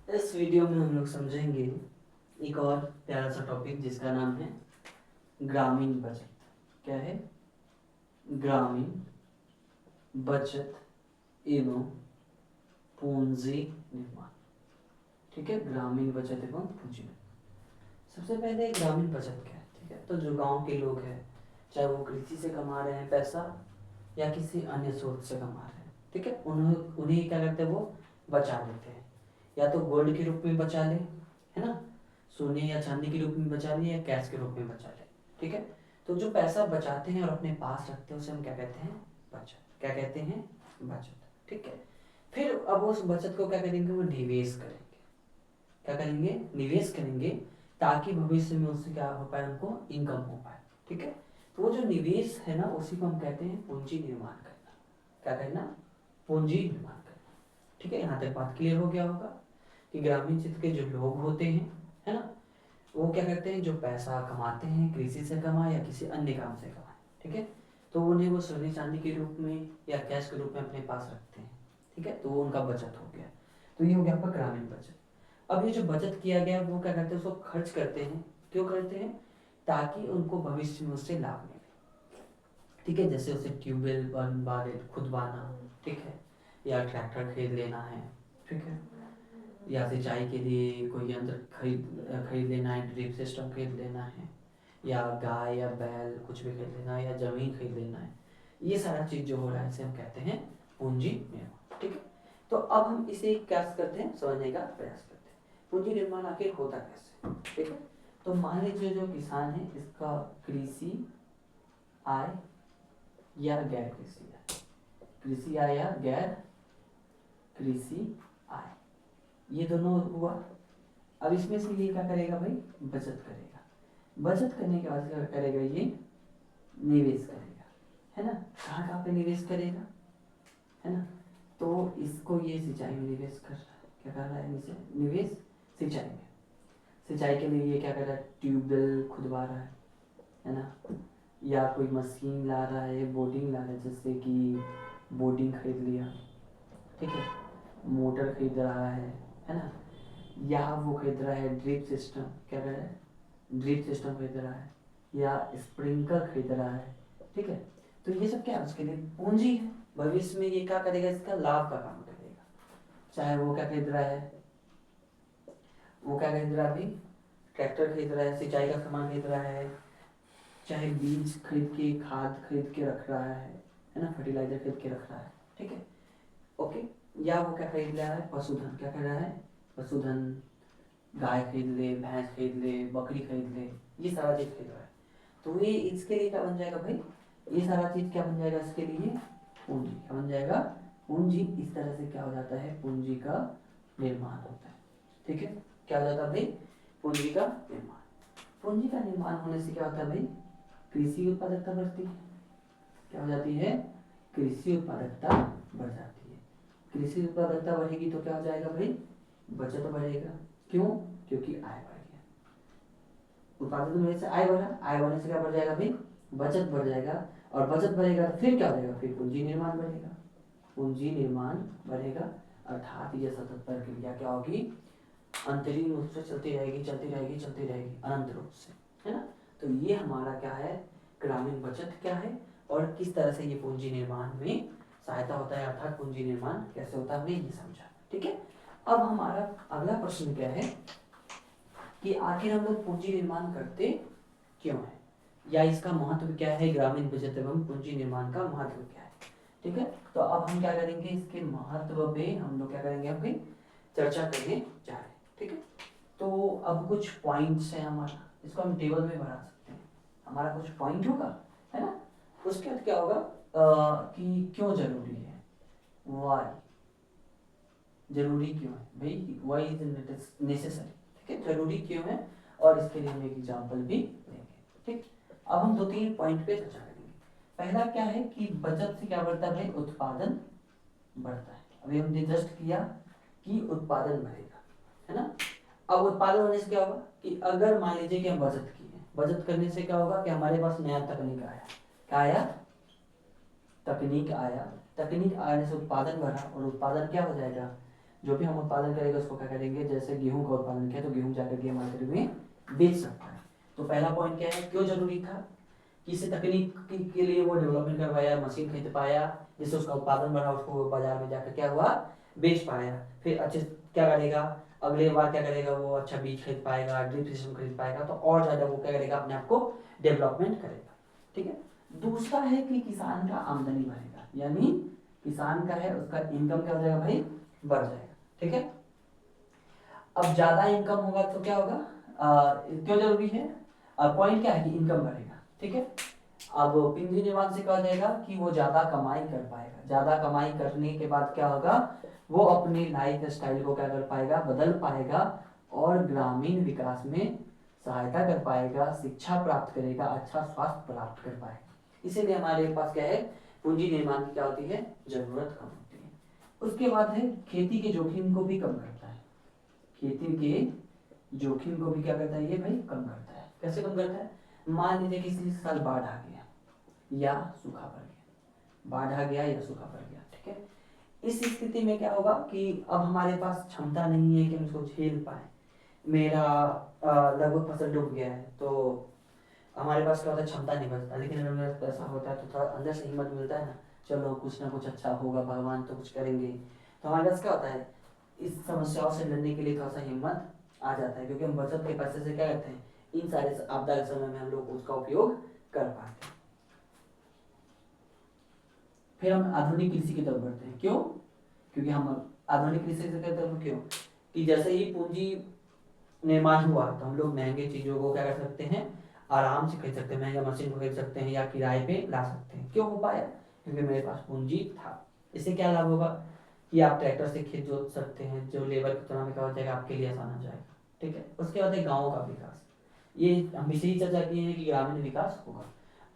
इस वीडियो में हम लोग समझेंगे एक और प्यारा सा टॉपिक जिसका नाम है ग्रामीण बचत। क्या है? ग्रामीण बचत एवं पूंजी निर्माण। ठीक है, ग्रामीण बचत एवं पूंजी निर्माण। सबसे पहले ग्रामीण बचत क्या है? ठीक है, तो जो गांव के लोग हैं, चाहे वो कृषि से कमा रहे हैं पैसा या किसी अन्य स्रोत से कमा रहे हैं, ठीक है, उन्हें क्या करते हैं, वो बचा लेते हैं। या तो गोल्ड के रूप में बचा ले, है ना, सोने या चांदी के रूप में बचा ले, या कैश के रूप में बचा ले। ठीक है, तो जो पैसा बचाते हैं और अपने पास रखते हैं उसे हम क्या कहते हैं? बचत। क्या कहते हैं? बचत। ठीक है, फिर अब उस बचत को क्या करेंगे? वो निवेश करेंगे। क्या करेंगे? निवेश करेंगे, ताकि भविष्य में उससे क्या हो पाए? उनको इनकम हो पाए। ठीक है, तो वो जो निवेश है ना, उसी को हम कहते हैं पूंजी निर्माण करना। क्या करना? पूंजी निर्माण करना। ठीक है, यहाँ तक बात क्लियर हो गया होगा कि ग्रामीण क्षेत्र के जो लोग होते हैं, है ना, वो क्या करते हैं? जो पैसा कमाते हैं, कृषि से कमाए या किसी अन्य काम से कमाए, ठीक है, तो उन्हें वो सोने चांदी के रूप में या कैश के रूप में अपने पास रखते हैं। ठीक है, तो वो उनका बचत हो गया। तो ये हो गया आपका ग्रामीण बचत। अब ये जो बचत किया गया वो क्या करते हैं? उसको खर्च करते हैं। क्यों करते हैं? ताकि उनको भविष्य में उससे लाभ मिले। ठीक है, जैसे उसे ट्यूबवेल बनवा दे, खुदवाना, ठीक है, या ट्रैक्टर खरीद लेना है, ठीक है, या सिंचाई के लिए कोई यंत्र खरीद लेना है, ड्रिप सिस्टम खरीद लेना है, या गाय या बैल कुछ भी खरीद लेना है, या जमीन खरीद लेना है। ये सारा चीज जो हो रहा है इसे हम कहते हैं पूंजी निर्माण। ठीक है, तो अब हम इसे क्या करते हैं? समझने का प्रयास करते हैं पूंजी निर्माण आखिर होता कैसे। ठीक है, तो मान लीजिए जो किसान है इसका कृषि आय या गैर कृषि आय, कृषि आय या गैर कृषि आय, ये दोनों हुआ। अब इसमें से ये क्या करेगा भाई? बचत करेगा। बचत करने के बाद क्या करेगा? ये निवेश करेगा, है ना। कहाँ कहाँ पे निवेश करेगा? है ना, तो इसको ये सिंचाई में निवेश कर रहा है। क्या कर रहा है? निवेश सिंचाई में। सिंचाई के लिए ये क्या कर रहा है? ट्यूबवेल खुदवा रहा है ना, या कोई मशीन ला रहा है, बोर्डिंग ला रहा है, जैसे कि बोर्डिंग खरीद लिया, ठीक है, मोटर खरीद रहा है ना, या वो खरीद रहा है ड्रिप सिस्टम। क्या कर रहा है? ड्रिप सिस्टम खरीद रहा है, या स्प्रिंकलर खरीद रहा है। ठीक है, तो ये सब क्या है? उसके लिए पूंजी है। भविष्य में ये क्या करेगा? इसका लाभ का काम करेगा। चाहे वो क्या खरीद रहा है? वो क्या खरीद रहा है अभी? ट्रैक्टर खरीद रहा है, सिंचाई का सामान खरीद रहा है, चाहे बीज खरीद के, खाद खरीद के रख रहा है ना, फर्टिलाइजर खरीद के रख रहा है। ठीक है, ओके, या वो क्या खरीद रहा है? पशुधन। क्या कर रहा है? पशुधन, गाय खरीद ले, भैंस खरीद ले, बकरी खरीद ले, ये सारा चीज खरीद रहा है। तो ये इसके लिए क्या बन जाएगा भाई? ये सारा चीज क्या बन जाएगा इसके लिए? पूंजी। क्या बन जाएगा? पूंजी। इस तरह से क्या हो जाता है? पूंजी का निर्माण होता है। ठीक है, क्या हो जाता है भाई? पूंजी का निर्माण। पूंजी का निर्माण होने से क्या होता है भाई? कृषि उत्पादकता बढ़ती है। क्या हो जाती है? कृषि उत्पादकता बढ़ जाती है। कृषि उत्पादकता बढ़ेगी तो क्या हो जाएगा भाई? बचत बढ़ेगा। क्यों? क्योंकि आय बढ़ गया। उत्पादन में से आय बढ़ा, आय बढ़ने से क्या बढ़ जाएगा भाई? बचत बढ़ जाएगा। और बचत बढ़ेगा तो फिर क्या हो जाएगा? फिर पूंजी निर्माण बढ़ेगा। पूंजी निर्माण बढ़ेगा, अर्थात ये सतत प्रक्रिया क्या होगी? अंतरीन रूप से चलती रहेगी, चलती रहेगी, चलती रहेगी, अनंत रूप से, है ना। तो ये हमारा क्या है? ग्रामीण बचत क्या है और किस तरह से ये पूंजी निर्माण में सहायता होता है, अर्थात पूंजी निर्माण कैसे होता है, हमने ये समझा। ठीक है, अब हमारा अगला प्रश्न क्या है कि आखिर हम लोग पूंजी निर्माण करते क्यों है, या इसका महत्व क्या है? ग्रामीण बचत एवं पूंजी निर्माण का महत्व क्या है? ठीक है, तो अब हम क्या करेंगे? इसके महत्व पे हम लोग क्या करेंगे? अपनी चर्चा करने जा रहे हैं। ठीक है, तो अब कुछ पॉइंट्स है हमारा, इसको हम टेबल में बना सकते हैं। हमारा कुछ पॉइंट होगा, है ना, उसके बाद क्या होगा कि क्यों जरूरी है, वाई, जरूरी क्यों है भाई, वाई इज नेसेसरी। ठीक है, जरूरी क्यों है, और इसके लिए हम एक एग्जाम्पल भी लेंगे। ठीक, अब हम दो तीन पॉइंट पे चर्चा करेंगे। पहला क्या है कि बचत से क्या बढ़ता है भाई? उत्पादन बढ़ता है। अभी हमने जस्ट किया कि उत्पादन बढ़ेगा, है ना। अब उत्पादन होने से क्या होगा कि अगर मान लीजिए कि हम बचत किए, बचत करने से क्या होगा कि हमारे पास नया तकनीक आया। क्या आया? तकनीक आया। तकनीक आने से उत्पादन बढ़ा, और उत्पादन क्या हो जाएगा? जो भी हम उत्पादन करेंगे उसको क्या करेंगे, जैसे गेहूं का उत्पादन किया तो गेहूं जाकर के मार्केट में बेच सकता है। तो पहला पॉइंट क्या है, क्यों जरूरी था, किसी तकनीक के लिए वो डेवलपमेंट करवाया, मशीन खरीद पाया, जिससे उसका उत्पादन बढ़ा, उसको बाजार में जाकर क्या हुआ, बेच पाया। फिर अच्छे क्या करेगा, अगले बार क्या करेगा, वो अच्छा बीज खरीद पाएगा, ड्रिप सिस्टम खरीद पाएगा, तो और ज्यादा वो क्या करेगा, अपने आप को डेवलपमेंट करेगा। ठीक है। दूसरा है कि किसान का आमदनी बढ़ेगा, यानी किसान का है उसका इनकम क्या हो जाएगा भाई, बढ़ जाएगा। ठीक है। अब ज्यादा इनकम होगा तो क्या होगा, क्यों जरूरी है, पॉइंट क्या है कि इनकम बढ़ेगा। ठीक है। अब पूंजी निर्माण से कहा जाएगा कि वो ज्यादा कमाई कर पाएगा, ज्यादा कमाई करने के बाद क्या होगा, वो अपनी लाइफ स्टाइल को क्या कर पाएगा, बदल पाएगा, और ग्रामीण विकास में सहायता कर पाएगा, शिक्षा प्राप्त करेगा, अच्छा स्वास्थ्य प्राप्त कर पाएगा। इसीलिए हमारे पास क्या है, पूंजी निर्माण की क्या होती है, जरूरत कम होती है। उसके बाद है खेती के जोखिम को भी कम करता है, खेती के जोखिम को भी क्या करता है ये भाई, कम करता है। कैसे कम करता है, मान लीजिए किसी साल बाढ़ आ गया या सूखा पड़ गया, बाढ़ आ गया या सूखा पड़ गया। ठीक है। इस स्थिति में क्या होगा कि अब हमारे पास क्षमता नहीं है कि हम इसको झेल पाए, मेरा लगभग फसल डूब गया है, तो हमारे पास क्या होता है, क्षमता नहीं बचता। लेकिन अगर मेरे पास पैसा होता है तो थोड़ा अंदर से हिम्मत मिलता है ना, चलो कुछ ना कुछ अच्छा होगा, भगवान तो कुछ करेंगे। तो हमारे पास क्या होता है, इस समस्याओं से लड़ने के लिए थोड़ा सा हिम्मत आ जाता है, क्योंकि हम बचत के पैसे से क्या करते हैं, इन सारे आपदा के समय में हम लोग उसका उपयोग कर पाते हैं। फिर हम आधुनिक कृषि की तरफ बढ़ते हैं, क्यों, क्योंकि हम आधुनिक कृषि की तरफ क्यों, कि जैसे ही पूंजी निर्माण हुआ तो हम लोग महंगे चीजों को क्या कर सकते हैं, आराम से खरीद सकते हैं, महंगा मशीन को खरीद सकते हैं या किराए पे ला सकते हैं। क्यों हो पाया, क्योंकि मेरे पास पूंजी था। इससे क्या लाभ होगा कि आप ट्रैक्टर से खेत जोत सकते हैं, जो लेबर की तुलना में क्या हो जाएगा, आपके लिए आसान हो जाएगा। ठीक है। उसके बाद है गाँव का विकास, ये हम इसे ही चर्चा किए हैं कि ग्रामीण विकास होगा,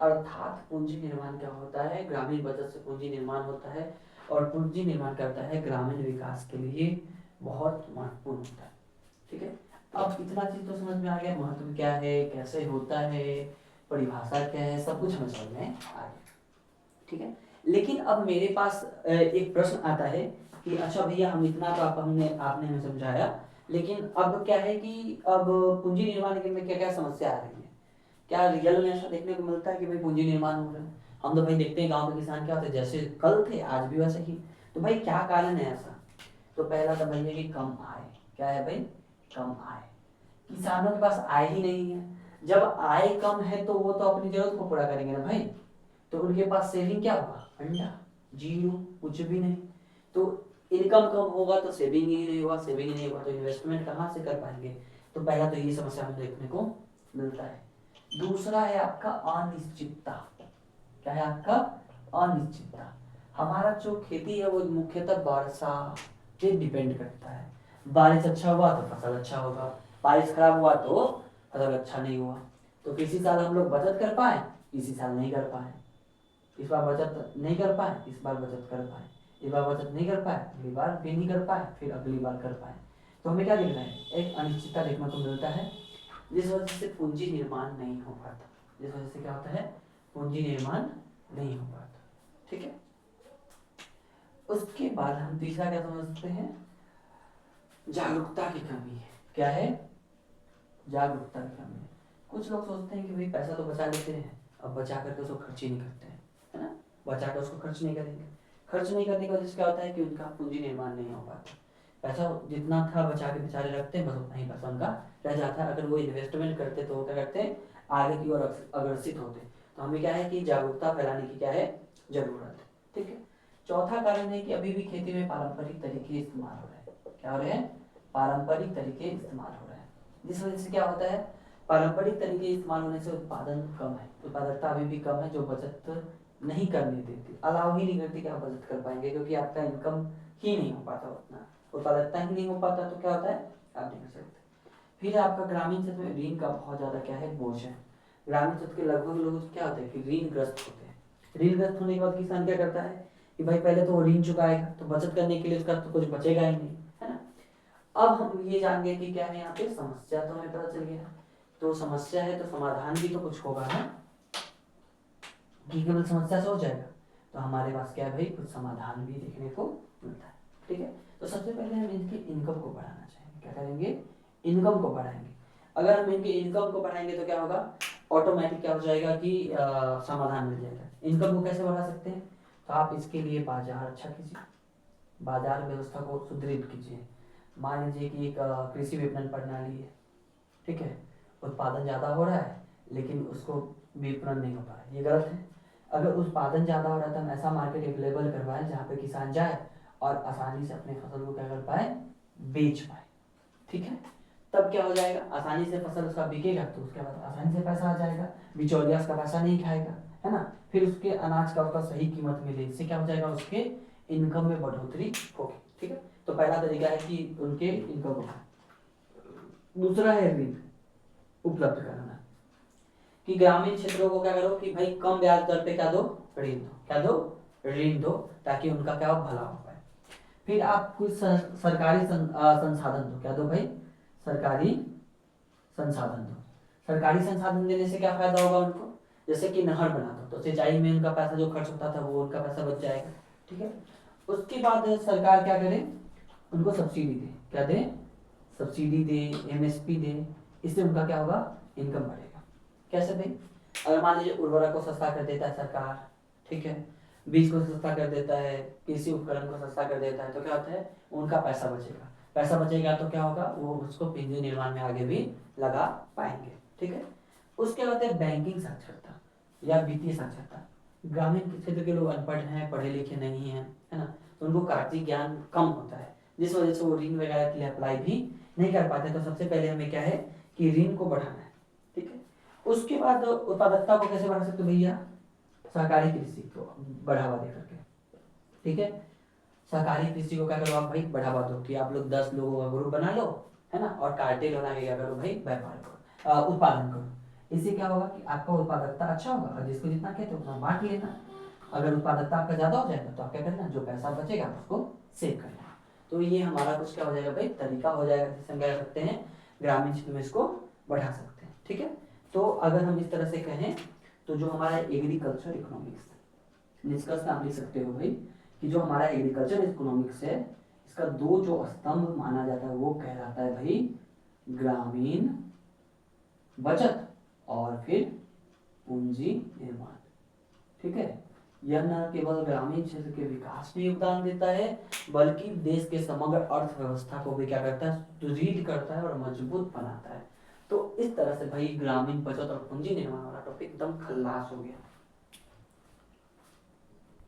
अर्थात पूंजी निर्माण क्या होता है, ग्रामीण बचत से पूंजी निर्माण होता है, और पूंजी निर्माण करता है ग्रामीण विकास के लिए बहुत महत्वपूर्ण होता है। ठीक है। अब इतना चीज तो समझ में आ गया, महत्व क्या है, कैसे होता है, परिभाषा क्या है, सब कुछ हमें समझ में आ गया। ठीक है। लेकिन अब मेरे पास एक प्रश्न आता है कि अच्छा भैया, हम इतना तो आपने हमें समझाया, लेकिन अब क्या है कि अब पूंजी निर्माण के में क्या क्या समस्या आ रही है, क्या रियल में ऐसा देखने को मिलता है कि भाई पूंजी निर्माण हो रहा है। हम तो भाई देखते हैं गांव के किसान क्या होते हैं, जैसे कल थे आज भी वैसे ही। तो भाई क्या कारण है ऐसा, तो पहला तो भाई है कि कम आय। क्या है भाई, कम आय, किसानों के पास आय ही नहीं है। जब आय कम है तो वो तो अपनी जरूरत को पूरा करेंगे ना भाई, तो उनके पास सेविंग क्या होगा, अंडा, जीरो, कुछ भी नहीं। तो इनकम कम होगा तो सेविंग ही नहीं होगा, सेविंग ही नहीं होगा तो इन्वेस्टमेंट कहाँ से कर पाएंगे। तो पहला तो ये समस्या हमें देखने को मिलता है। दूसरा है आपका अनिश्चितता। क्या है आपका, अनिश्चितता। हमारा जो खेती है वो मुख्यतः वर्षा पे डिपेंड करता है, बारिश अच्छा हुआ तो फसल अच्छा होगा, बारिश खराब हुआ तो फसल अच्छा नहीं हुआ। तो किसी साल हम लोग बचत कर पाए, किसी साल नहीं कर पाए, इस बार बचत नहीं कर पाए, इस बार बचत कर पाए, इस बार बचत नहीं कर पाए, अगली बार भी नहीं कर पाए, फिर अगली बार कर पाए। तो हमें क्या दिख रहा है, एक अनिश्चितता देखने को मिलता है, जिस वजह से पूंजी निर्माण नहीं हो पाता, जिस वजह से क्या होता है, पूंजी निर्माण नहीं हो पाता। ठीक है। उसके बाद हम तीसरा क्या समझते हैं, जागरूकता की कमी है। क्या है, जागरूकता की कमी है। कुछ लोग सोचते हैं कि भाई पैसा तो बचा लेते हैं, अब बचा करके उसको खर्च ही नहीं करते हैं, है ना, बचा कर उसको खर्च नहीं करेंगे। खर्च नहीं करने की वजह से क्या होता है कि उनका पूंजी निर्माण नहीं हो पाता, पैसा जितना था बचा के बेचारे रखते हैं, बस उतना ही पैसा उनका रह जाता है। अगर वो इन्वेस्टमेंट करते तो वो क्या करते हैं, आगे की ओर अग्रसित होते। तो हमें क्या है कि जागरूकता फैलाने की क्या है, जरूरत है। ठीक है। चौथा कारण है कि अभी भी खेती में पारंपरिक तरीके इस्तेमाल हो रहे हैं। क्या हो रहे हैं, पारंपरिक तरीके इस्तेमाल हो रहे हैं, जिस वजह से क्या होता है, पारंपरिक तरीके इस्तेमाल होने से उत्पादन कम है, उत्पादकता अभी भी कम है, जो बचत नहीं करने देती, अलाउ ही नहीं करती कि आप बचत कर पाएंगे, क्योंकि आपका इनकम ही नहीं हो पाता उतना, उत्पादकता ही नहीं हो पाता, तो क्या होता है, आप नहीं कर सकते। फिर आपका ग्रामीण क्षेत्र में ऋण का बहुत ज्यादा क्या है, बोझ है। ग्रामीण क्षेत्र के लगभग लोग क्या होते हैं कि ऋणग्रस्त होते हैं। ऋणग्रस्त होने के बाद किसान क्या करता है कि भाई पहले तो वो ऋण चुकाएगा, तो बचत करने के लिए उसका तो कुछ बचेगा ही नहीं, है ना। अब हम ये जान गए कि क्या है यहाँ पे समस्या, तो हमें पता चल गया, तो समस्या है तो समाधान भी तो कुछ होगा ना, कि केवल समस्या से हो जाएगा, तो हमारे पास क्या है भाई, कुछ समाधान भी देखने को मिलता है। ठीक है। तो तो सबसे पहले हम इनकी इनकम को बढ़ाना चाहेंगे। क्या करेंगे? इनकम को बढ़ाएंगे। अगर हम इनकी इनकम को बढ़ाएंगे तो क्या होगा? ऑटोमेटिक क्या हो जाएगा कि समाधान मिल जाएगा। इनकम को कैसे बढ़ा सकते हैं? तो आप इसके लिए बाजार अच्छा कीजिए, बाजार व्यवस्था को सुदृढ़ कीजिए। मान लीजिए कि एक कृषि विपणन प्रणाली है, ठीक है, उत्पादन ज़्यादा हो रहा है लेकिन उसको विपणन नहीं हो पा रहा है, ये गलत है। अगर उत्पादन ज़्यादा हो रहा है तो हम ऐसा मार्केट अवेलेबल करवाएं जहाँ पे किसान जाए और आसानी से अपने फसल को क्या कर पाए? बेच पाए, ठीक है। तब क्या हो जाएगा? आसानी से फसल उसका बिकेगा तो उसके बाद आसानी से पैसा आ जाएगा, बिचौलिया उसका पैसा नहीं खाएगा, है ना। फिर उसके अनाज का उसका सही कीमत मिले, इससे क्या हो जाएगा? उसके इनकम में बढ़ोतरी होगी, ठीक है। तो पहला तरीका है कि उनके इनकम को। दूसरा है ऋण उपलब्ध कराना, कि ग्रामीण क्षेत्रों को क्या करो कि भाई कम ब्याज दर पे क्या दो? ऋण दो। क्या दो? ऋण दो, ताकि उनका क्या हो? भला हो पाए। फिर आप कुछ सरकारी संसाधन दो। क्या दो भाई? सरकारी संसाधन दो। सरकारी संसाधन देने से क्या फायदा होगा उनको? जैसे कि नहर बना दो तो सिंचाई में उनका पैसा जो खर्च होता था वो उनका पैसा बच जाएगा, ठीक है। उसके बाद सरकार क्या करे? उनको सब्सिडी दे। क्या दे? सब्सिडी दे, एमएसपी दे। इससे उनका क्या होगा? इनकम बढ़ेगा। कैसे भाई? अगर मान लीजिए उर्वरक को सस्ता कर देता है सरकार, ठीक है, बीज को सस्ता कर देता है, कृषि उपकरण को सस्ता कर देता है, तो क्या होता है? उनका पैसा बचेगा। पैसा बचेगा तो क्या होगा? वो उसको पूंजी निर्माण में आगे भी लगा पाएंगे, ठीक है। उसके बाद है बैंकिंग साक्षरता या वित्तीय साक्षरता। ग्रामीण क्षेत्र के लोग अनपढ़ हैं, पढ़े लिखे नहीं हैं, है ना, तो उनको आर्थिक ज्ञान कम होता है, जिस वजह से वो ऋण वगैरह के लिए अप्लाई भी नहीं कर पाते। तो सबसे पहले हमें क्या है कि ऋण को बढ़ाना है, ठीक है। उसके बाद उत्पादकता को कैसे बढ़ा सकते हो भैया? सहकारी कृषि को बढ़ावा दे करके, ठीक है। सहकारी कृषि को क्या करो आप भाई? बढ़ावा दो कि आप लोग 10 लोगों का ग्रुप बना लो, है ना, और कार्टेल बना के क्या करो भाई? व्यापार करो, उत्पादन करो। इससे क्या होगा कि आपका उत्पादकता अच्छा होगा और जिसको जितना कहते हो उतना बांट लेना। अगर उत्पादकता आपका ज़्यादा हो जाएगा तो आप क्या करना? जो पैसा बचेगा उसको सेव करना। तो ये हमारा कुछ क्या हो जाएगा भाई? तरीका हो जाएगा जिससे हम क्या कर सकते हैं? ग्रामीण क्षेत्र में इसको बढ़ा सकते हैं, ठीक है। तो अगर हम इस तरह से कहें तो जो हमारा एग्रीकल्चर इकोनॉमिक्स निष्कर्ष आप लिख सकते हो भाई कि जो हमारा एग्रीकल्चर इकोनॉमिक्स है इसका दो जो स्तंभ माना जाता है वो कहलाता है भाई ग्रामीण बचत और फिर पूंजी निर्माण, ठीक है। यह न केवल ग्रामीण क्षेत्र के विकास में योगदान देता है बल्कि देश के समग्र अर्थव्यवस्था को भी क्या करता है? सुदृढ़ करता है और मजबूत बनाता है। तो इस तरह से भाई ग्रामीण बचत और पूंजी निर्माण वाला टॉपिक एकदम खल्लास हो गया।